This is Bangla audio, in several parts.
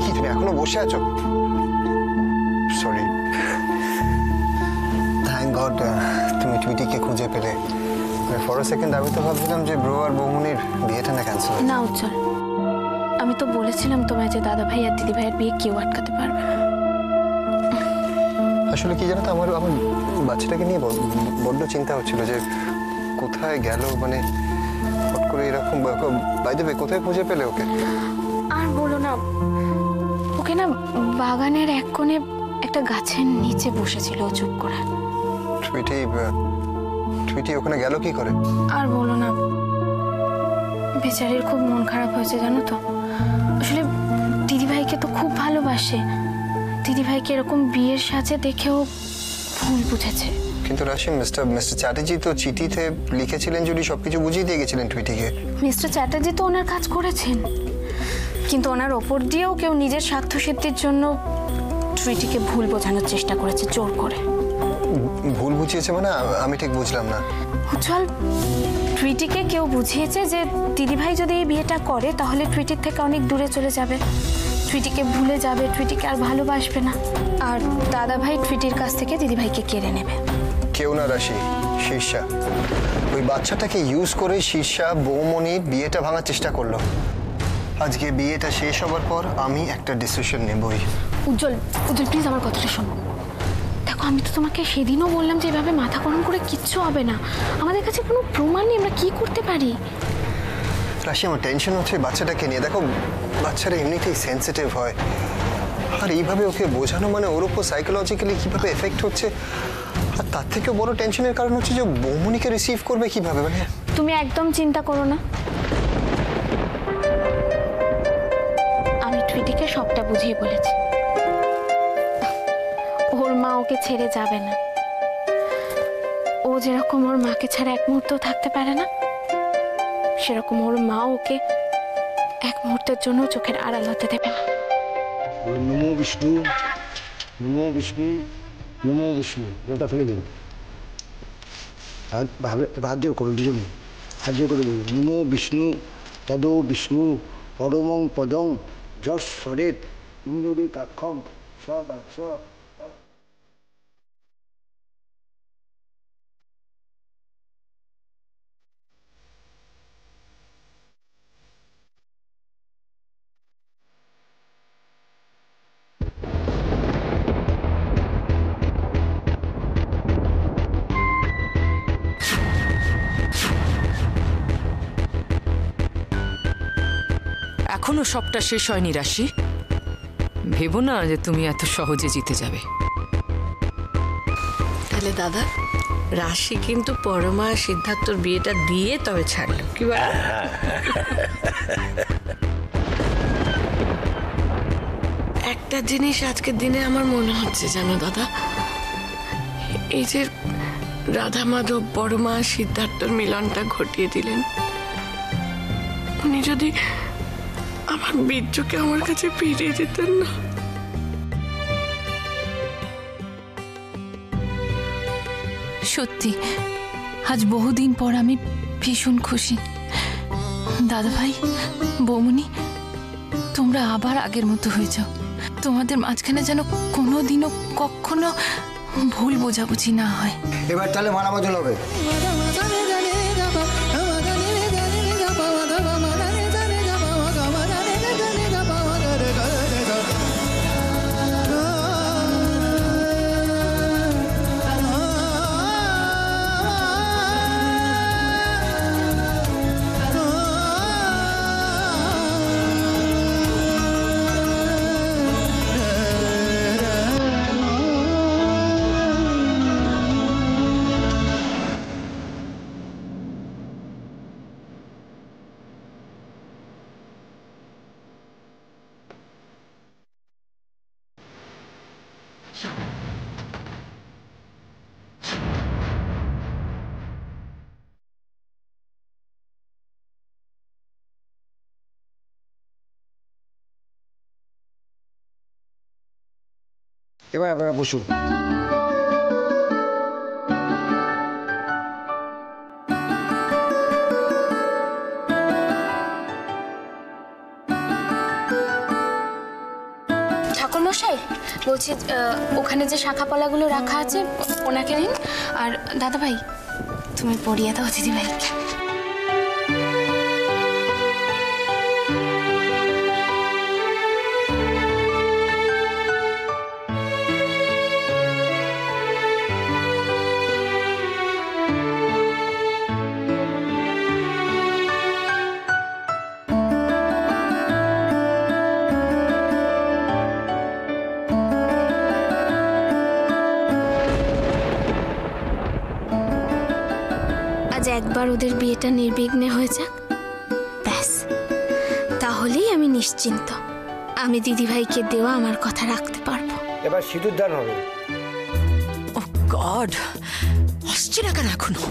কি তুমি এখনো বসে আছো? সরি। থ্যাংক গড তুমি টুইটিকে খুঁজে পেলে। ফর আ সেকেন্ড আমি তো ভাবছিলাম যে ব্রো আর বৌমনির বিয়েটা না ক্যান্সেল। না উজ্জ্বল, আমি তো বলেছিলাম তোমায় যে দাদা ভাই আর দিদি ভাইয়ের বিয়ে কেউ আটকাতে পারবে না। আসলে কি জানো তো, আমার বাচ্চাটাকে নিয়ে বড্ড চিন্তা হচ্ছিল যে কোথায় গেল, মানে হট করে এরকম। বাই দ্য ওয়ে, কোথায় খুঁজে পেলে ওকে? আর বলো না, ওকে না বাগানের এক কোণে একটা গাছের নিচে বসেছিল চুপ করে। টুইটি ওখানে গেল কি করে? আর বলো না, বেচারির খুব মন খারাপ হয়েছে জানো তো। আসলে দিদিভাইকে তো খুব ভালোবাসে, দিদিভাইকে এরকম বিয়ের সাজে দেখেও ভুল বুঝেছে। কিন্তু রাশি, মিস্টার চ্যাটার্জি তো চিঠিতে লিখেছিলেন যদি সবকিছু বুঝিয়ে দিয়ে গেছিলেন টুইটিকে। মিস্টার চ্যাটার্জি তো ওনার কাজ করেছেন, কিন্তু ওনার ওপর দিয়েও কেউ নিজের স্বার্থ সিদ্ধির জন্য টুইটিকে ভুল বোঝানোর চেষ্টা করেছে জোর করে। ভুল বুঝিয়েছে মানে? আমি ঠিক বুঝলাম না। উজ্জ্বল, টুইটিকে কেউ বুঝিয়েছে যে দিদিভাই যদি এই বিয়েটা করে তাহলে টুইটির থেকে অনেক দূরে চলে যাবে, টুইটিকে ভুলে যাবে, টুইটিকে আর ভালোবাসবে না, আর দাদা ভাই টুইটির কাছ থেকে দিদিভাইকে কেড়ে নেবে। কেউ না রাশি, শীর্ষা। ওই বাচ্চাটাকে ইউজ করে শীর্ষা বৌমনির বিয়েটা ভাঙার চেষ্টা করলো। আজকে বিয়েটা শেষ হবার পর আমি একটা ডিসিশন নেবই। উজ্জ্বল প্লিজ আমার কথাটা শোনো। দেখো, আমি তো তোমাকে সেদিনও বললাম যে এভাবে মাথা গরম করে কিচ্ছু হবে না, আমাদের কাছে কোনো প্রমাণ নেই, আমরা কি করতে পারি। রাশি, আমার টেনশন হচ্ছে বাচ্চাটাকে নিয়ে। দেখো, বাচ্চারা এমনিতেই সেন্সিটিভ হয়, আর এইভাবে ওকে বোঝানো মানে ওর উপর সাইকোলজিক্যালি কিভাবে এফেক্ট হচ্ছে। আর তার থেকেও বড় টেনশনের কারণ হচ্ছে যে বৌমনিকে রিসিভ করবে কিভাবে। মানে তুমি একদম চিন্তা করো না, আমি টুইটিকে সবটা বুঝিয়ে বলেছি। ওর মা ওকে ছেড়ে যাবে না, ও যেরকম ওর মাকে ছাড়া এক মুহূর্তও থাকতে পারে না, সেরকম ওর মা ওকে এক মুহূর্তের জন্য চোখের আড়াল হতে দেবে না। নমো বিষ্ণু, নমো বিষ্ণু, নমো বিষ্ণু। ওটা ফেলে দিন, হাত দিয়ে করুন দুজন, হাত দিয়ে করে দিন। নমো বিষ্ণু তদো বিষ্ণু পরমং পদং যশ্বরেত ইন্দুরি কাক্ষম স্ব। এখনো সবটা শেষ হয়নি রাশি, ভেবো না যে তুমি এত সহজে জিতে যাবে। তাহলে দাদা, রাশি কিন্তু পরমা সিদ্ধার্থর বিয়েটা দিয়ে তবে ছাড়লো, কি বল? একটা জিনিস আজকের দিনে আমার মনে হচ্ছে জানো দাদা, এই যে রাধা মাধব পরমা সিদ্ধার্থর মিলনটা ঘটিয়ে দিলেন, উনি যদি আমার বীর্যকে আমার কাছে ফিরিয়ে দিতেন না। সত্যি আজ বহুদিন পর আমি ভীষণ খুশি। দাদা ভাই, বৌমনি, তোমরা আবার আগের মতো হয়ে যাও। তোমাদের মাঝখানে যেন কোনোদিনও কখনো ভুল বোঝাবুঝি না হয়। এবার তাহলে মানা বদল হবে। এবার আপনারা বসুন। মশাই বলছি ওখানে যে শাখা পলাগুলো রাখা আছে ওনাকে দিন। আর দাদা ভাই তুমি পরিয়ে দাও দিদি ভাইকে। একবার ওদের বিয়েটা নির্বিঘ্নে হয়ে যাক, ব্যাস তাহলেই আমি নিশ্চিন্ত। আমি দিদিভাইকে দেওয়া আমার কথা রাখতে পারবো। এবার সিঁদুর দান হবে। ও গড, আসছে না কেন এখনো?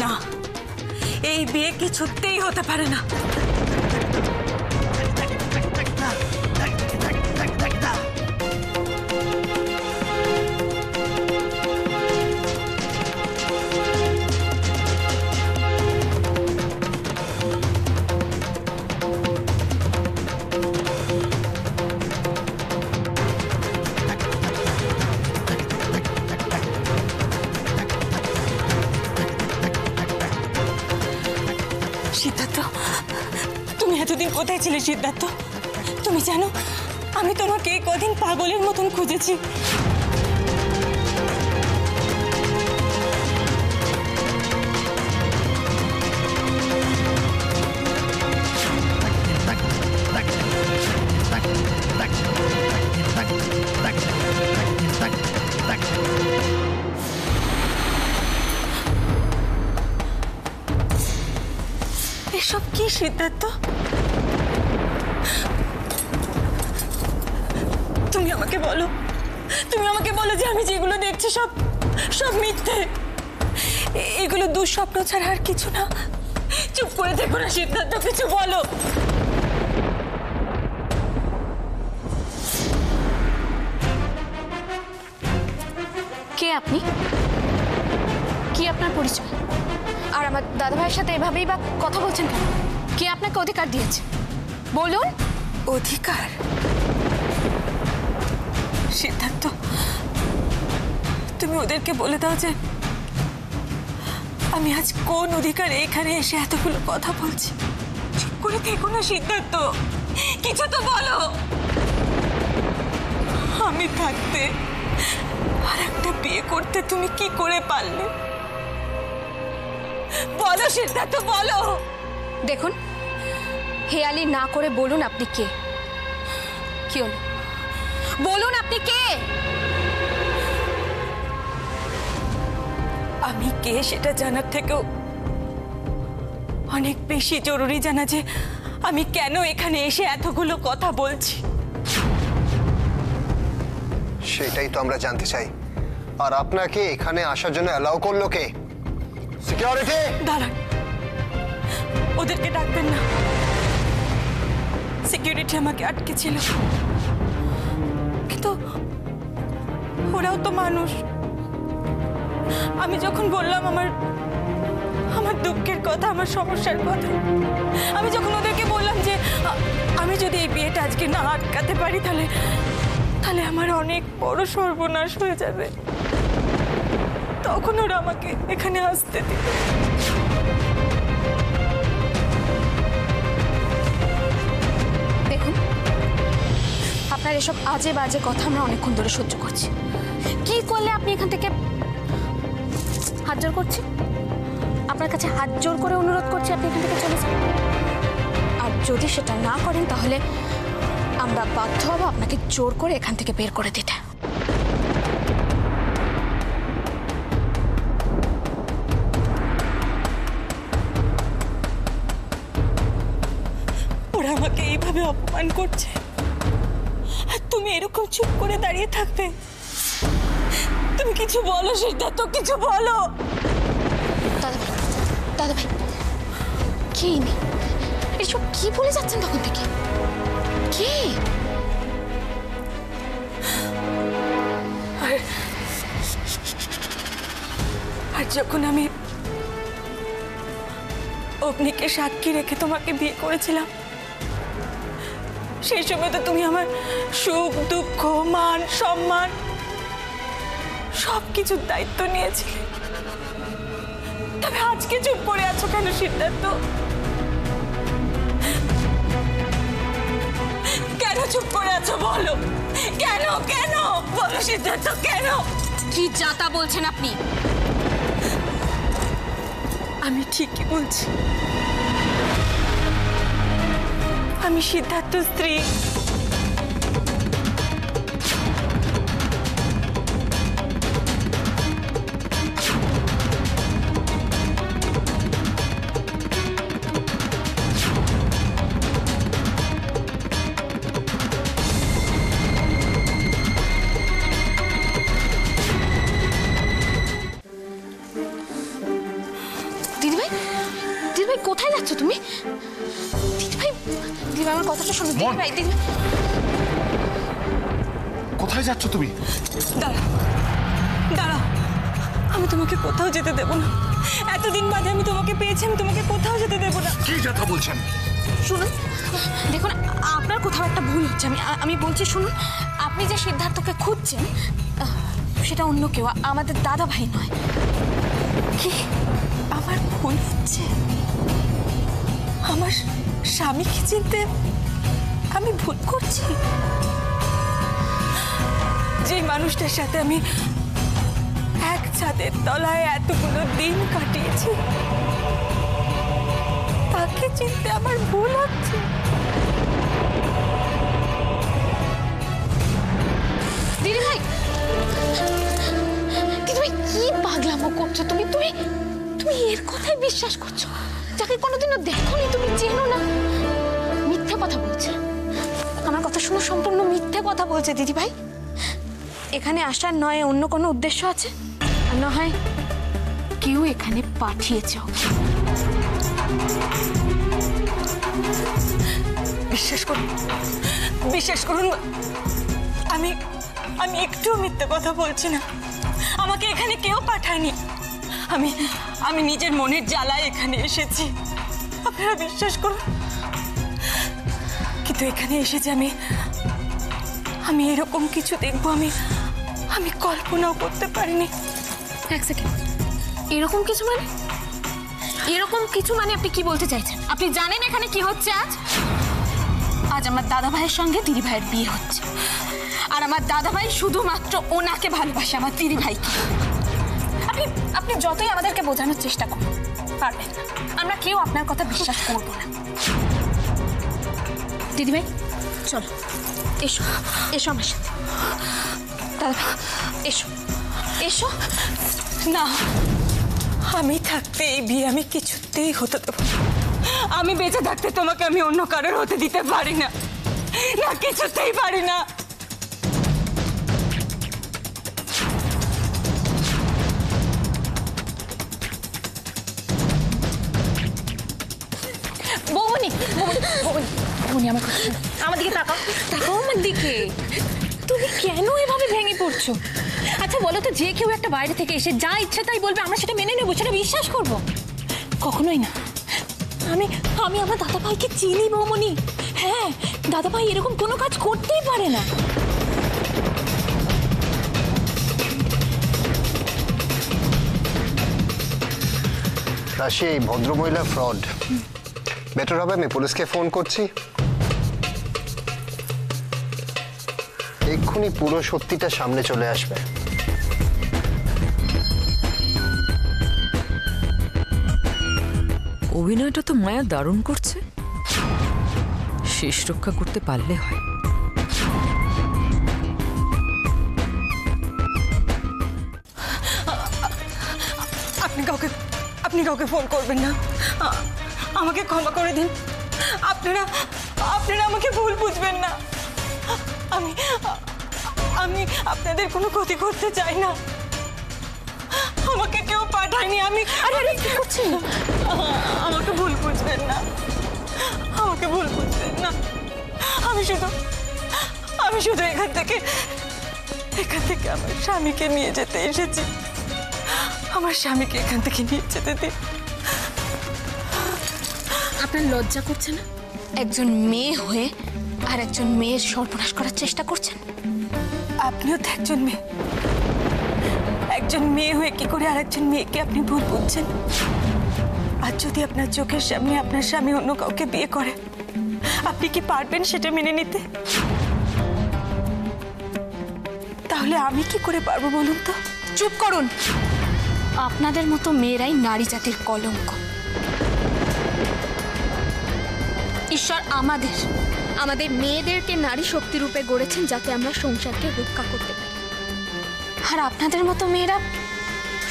না, এই বিয়ে কিছুতেই হতে পারে না। সিদ্ধার্থ, তুমি এতদিন কোথায় ছিলে সিদ্ধার্থ? তুমি জানো আমি তোমাকে কদিন পাগলের মতন খুঁজেছি। এসব কি সিদ্ধার্থ? তুমি আমাকে বলো যে আমি যেগুলো দেখছি সব মিথ্যে, এগুলো দুঃস্বপ্ন ছাড়া আর কিছু না। চুপ করে দেখো না সিদ্ধার্থ, কিছু বলো। কে আপনি? কি আপনার পরিচয়? আর আমার দাদা ভাইয়ের সাথে এভাবেই বা কথা বলছেন কেন? কে আপনাকে অধিকার দিয়েছে বলুন? অধিকার? সিদ্ধার্থ, তুমি ওদেরকে বলে দাও যে আমি আজ কোন অধিকারে এখানে এসে এতগুলো কথা বলছি। চুপ করে দেখো না সিদ্ধার্থ, কিছু তো বলো। আমি থাকতে আর একটা বিয়ে করতে তুমি কি করে পারলে? বলো সিদ্ধার্থ, বলো। দেখুন, হেয়ালি না করে বলুন আপনি কে? কি হলো বলুন, আপনি কে? আমি কে সেটা জানার থেকেও অনেক বেশি জরুরি জানা যে আমি কেন এখানে এসে এতগুলো কথা বলছি। সেটাই তো আমরা জানতে চাই। আর আপনাকে এখানে আসার জন্য অ্যালাউ করলো কে? সিকিউরিটি! দাঁড়ান, ওদেরকে ডাকবেন না। সিকিউরিটি আমাকে আটকে ছিল, কিন্তু ওরাও তো মানুষ। আমি যখন বললাম আমার দুঃখের কথা, আমার সমস্যার কথা, আমি যখন ওদেরকে বললাম যে আমি যদি এই বিয়েটা আজকে না আটকাতে পারি তাহলে আমার অনেক বড় সর্বনাশ হয়ে যাবে, তখন ওরা আমাকে এখানে আসতে দিল। দেখুন, আপনার এসব আজে বাজে কথা আমরা অনেকক্ষণ ধরে সহ্য করছি। কি করলে আপনি এখান থেকে হাত জোর করছি, আপনার কাছে হাত জোর করে অনুরোধ করছি আপনি এখান থেকে চলে যান। আর যদি সেটা না করেন তাহলে আমরা বাধ্য হব আপনাকে জোর করে এখান থেকে বের করে দিতে। ওরা আমাকে এইভাবে অপমান করছে আর তুমি এরকম চুপ করে দাঁড়িয়ে থাকবে? তুমি কিছু বলো সিদ্ধার্থ, কিছু বলো। দাদা ভাই কে ইনি? এসব কি বলে যাচ্ছেন তখন থেকে? কে? আর যখন আমি অগ্নিকে সাক্ষী রেখে তোমাকে বিয়ে করেছিলাম, সেই সময় তো তুমি আমার সুখ দুঃখ মান সম্মান সবকিছুর দায়িত্ব নিয়েছিলে। তবে আজকে চুপ করে আছো কেন সিদ্ধার্থ? কেন চুপ করে আছো বলো? কেন কেন বলো সিদ্ধার্থ, কেন? কি যাতা বলছেন আপনি? আমি ঠিকই বলছি, আমি সিদ্ধার্থ স্ত্রী। দিদিভাই কোথায় যাচ্ছ তুমি? দিদিভাই আমার কথাটা শোনো। দিদিভাই কোথায় যাচ্ছ তুমি? দাঁড়া দাঁড়া, আমি তোমাকে কোথাও যেতে দেব না। এতদিন বাদে আমি তোমাকে পেয়েছি, আমি তোমাকে কোথাও যেতে দেব না। কি কথা বলছেন? শুনুন, দেখুন আপনার কোথাও একটা ভুল হচ্ছে। আমি বলছি শুনুন, আপনি যে সিদ্ধার্থকে খুঁজছেন সেটা অন্য কেউ, আমাদের দাদা ভাই নয়। কি আমার ভুল হচ্ছে? আমার স্বামীকে চিনতে আমি ভুল করছি? যে মানুষটার সাথে আমি এক ছাদের তলায় এতগুলো দিন কাটিয়েছি, তাকে চিনতে আমার ভুল হচ্ছে? দিদিভাই কি পাগলামো করছো তুমি? তুমি তুমি এর কথাই বিশ্বাস করছো, যাকে কোনোদিনও দেখোনি, তুমি চেনো না? মিথ্যে কথা বলছে। আমার কথা শুনো, সম্পূর্ণ মিথ্যে কথা বলছে দিদিভাই। এখানে আসার নয় অন্য কোনো উদ্দেশ্য আছে, আর না হয় কেউ এখানে পাঠিয়েছে। বিশ্বাস করুন, বিশ্বাস করুন, আমি আমি একটু মিথ্যে কথা বলছি না। আমাকে এখানে কেউ পাঠায়নি। আমি নিজের মনের জ্বালায় এখানে এসেছি, আপনারা বিশ্বাস করুন। কিন্তু এখানে এসেছি আমি এরকম কিছু দেখবো আমি কল্পনাও করতে পারিনি। এক সেকেন্ড, এরকম কিছু মানে? এরকম কিছু মানে আপনি কি বলতে চাইছেন? আপনি জানেন এখানে কি হচ্ছে? আজ আমার দাদা ভাইয়ের সঙ্গে দিদি ভাইয়ের বিয়ে হচ্ছে, আর আমার দাদা ভাই শুধুমাত্র ওনাকে ভালোবাসে, আমার দিদি ভাইকে। আপনি যতই আমাদেরকে বোঝানোর চেষ্টা করুন, পারবেন না। আমরা কেউ আপনার কথা বিশ্বাস করব না। দিদিভাই চলো, এসো এসো আমার সাথে। দাদা ভাই এসো এসো। না, আমি থাকতে এই বিয়ে আমি কিছুতেই হতে দেব না। আমি বেঁচে থাকতে তোমাকে আমি অন্য কারোর হতে দিতে পারি না, না কিছুতেই পারি না। বৌমনি বৌমনি আমার কথা শোনো, আমার দিকে তাকাও, তাকাও আমার দিকে। তুমি কেন এভাবে ভেঙে পড়ছো? আচ্ছা বলো তো, যে কেউ একটা বাইরে থেকে এসে যা ইচ্ছা তাই বলবে, আমরা সেটা মেনে নেবো, সেটা বিশ্বাস করবো? কখনোই না। আমি আমার দাদা ভাইকে চিনি বৌমনি। হ্যাঁ, দাদা ভাই এরকম কোনো কাজ করতেই পারে না। রাশি, এই ভদ্রমহিলা ফ্রড। বেটার হবে আমি পুলিশকে ফোন করছি, এক্ষুনি পুরো সত্যিটা সামনে চলে আসবে। অভিনয়টা তো মায়া দারুণ করছে, শেষ রক্ষা করতে পারলে হয়। আপনি কাউকে ফোন করবেন না। আমাকে ক্ষমা করে দিন। আপনারা আমাকে ভুল বুঝবেন না। আমি আমি আপনাদের কোনো ক্ষতি করতে চাই না। আমাকে কেউ পাঠায়নি। আরে কি করছেন? আমাকে ভুল বুঝবেন না, আমাকে ভুল বুঝবেন না। আমি শুধু এখান থেকে আমার স্বামীকে নিয়ে যেতে এসেছি। আমার স্বামীকে এখান থেকে নিয়ে যেতে দিন। আপনার লজ্জা করছে না? একজন মেয়ে হয়ে আর একজন মেয়ের সর্বনাশ করার চেষ্টা করছেন। আপনিও তো একজন মেয়ে হয়ে কি করে আর একজন মেয়েকে আপনি ভুল বুঝছেন? আর যদি আপনার চোখের সামনে আপনার স্বামী অন্য কাউকে বিয়ে করে, আপনি কি পারবেন সেটা মেনে নিতে? তাহলে আমি কি করে পারবো বলুন তো? চুপ করুন। আপনাদের মতো মেয়েরাই নারী জাতির কলঙ্ক। ঈশ্বর আমাদের মেয়েদেরকে নারী শক্তি রূপে গড়েছেন যাতে আমরা সংসারকে রক্ষা করতে পারি। আর আপনাদের মতো মেয়েরা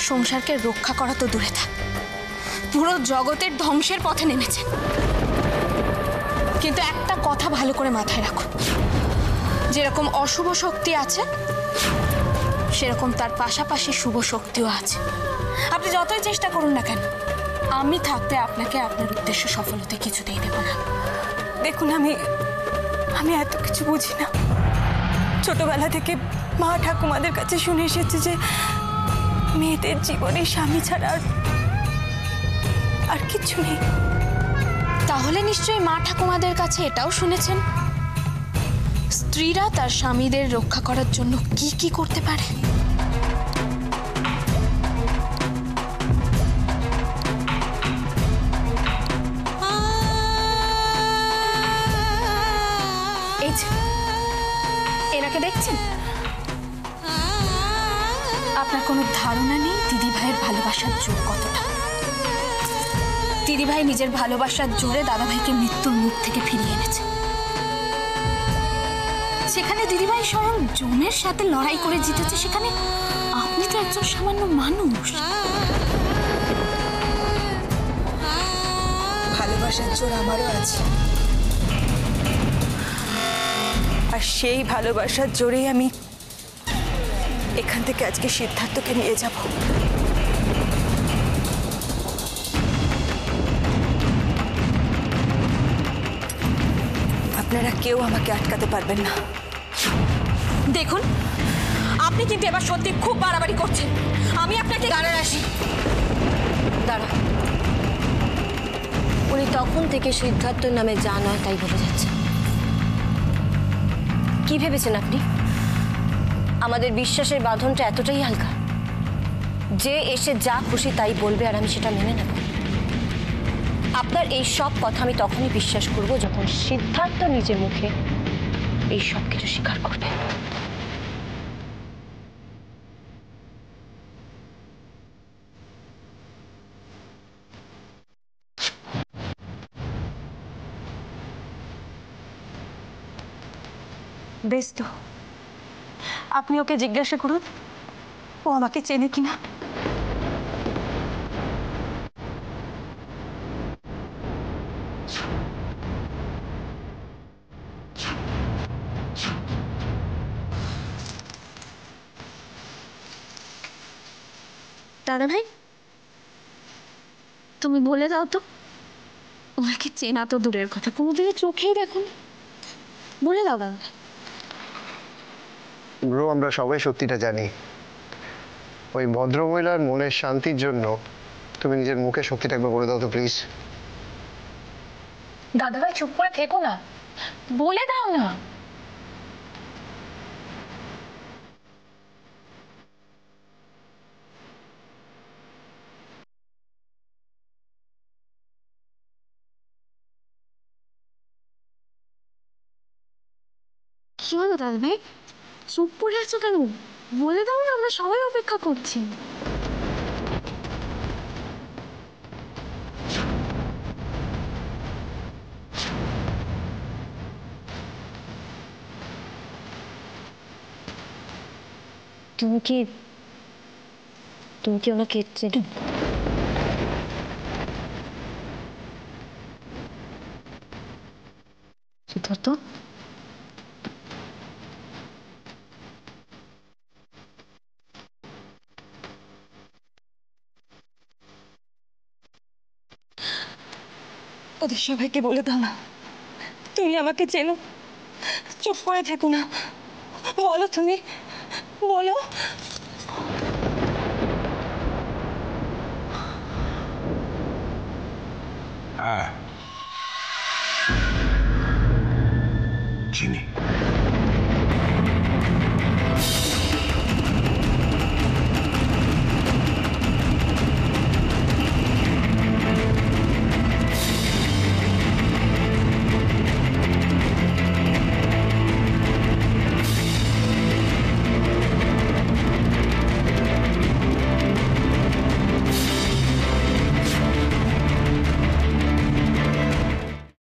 সংসারকে রক্ষা করা তো দূরে থাক, পুরো জগতের ধ্বংসের পথে নেমেছেন। কিন্তু একটা কথা ভালো করে মাথায় রাখুন, যেরকম অশুভ শক্তি আছে সেরকম তার পাশাপাশি শুভ শক্তিও আছে। আপনি যতই চেষ্টা করুন না কেন, আমি থাকতে আপনাকে আপনার উদ্দেশ্য সফল হতে কিছুতেই দেব না। দেখুন, আমি এত কিছু বুঝি না। ছোটবেলা থেকে মা ঠাকুমাদের কাছে শুনে এসেছি যে মেয়েদের জীবনে স্বামী ছাড়া আর কিছু নেই। তাহলে নিশ্চয়ই মা ঠাকুমাদের কাছে এটাও শুনেছেন স্ত্রীরা তার স্বামীদের রক্ষা করার জন্য কি কি করতে পারে। এই যে এনাকে দেখছেন, আপনার কোনো ধারণা নেই দিদিভাইয়ের ভালোবাসার জোর কতটা। দিদিভাই নিজের ভালোবাসার জোরে দাদাভাইকে মৃত্যুর মুখ থেকে ফিরিয়ে এনেছে। সেখানে দিদিভাই স্বয়ং জমের সাথে লড়াই করে জিতেছে, সেখানে আপনি তো একজন সামান্য মানুষ। ভালোবাসার জোর আমারও আছে, আর সেই ভালোবাসার জোরেই আমি এখান থেকে আজকে সিদ্ধার্থকে নিয়ে যাব। আপনারা কেউ আমাকে আটকাতে পারবেন না। দেখুন, আপনি কিন্তু এবার সত্যি খুব বাড়াবাড়ি করছেন। আমি আপনাকে দাঁড়া। উনি তখন থেকে সিদ্ধার্থর নামে যা নয় তাই বলে যাচ্ছেন। কি ভেবেছেন আপনি আমাদের বিশ্বাসের বাঁধনটা এতটাই হালকা যে এসে যা খুশি তাই বলবে আর আমি সেটা মেনে নেব? আপনার এই সব কথা আমি তখনই বিশ্বাস করব যখন সিদ্ধার্থ নিজের মুখে এই সব কিছু স্বীকার করবে। বেশ তো, আপনি ওকে জিজ্ঞাসা করুন ও আমাকে চেনে কিনা। দাদা ভাই, তুমি বলে দাও তো, ওনাকে চেনা তো দূরের কথা, কোনোদিনও চোখেই দেখুন। বলে দাও দাদা। ব্রো, আমরা সবাই সত্যিটা জানি। ওই ভদ্রমহিলার মনের শান্তির জন্য তুমি নিজের মুখে সত্যিটা একবার বলে দাও তো প্লিজ। দাদা ভাই চুপ করে থেকো না, বলে দাও না। কি হলো দাদা ভাই, চুপ করে আছো কেন? বলে দাও না, আমরা সবাই অপেক্ষা করছি। তুমি কি ওনাকে চেনো? সিদ্ধার্থ, ওদের সবাইকে বলে দাও না তুমি আমাকে চেনো। চুপ করে থেকো না, বলো তুমি, বলো। হ্যাঁ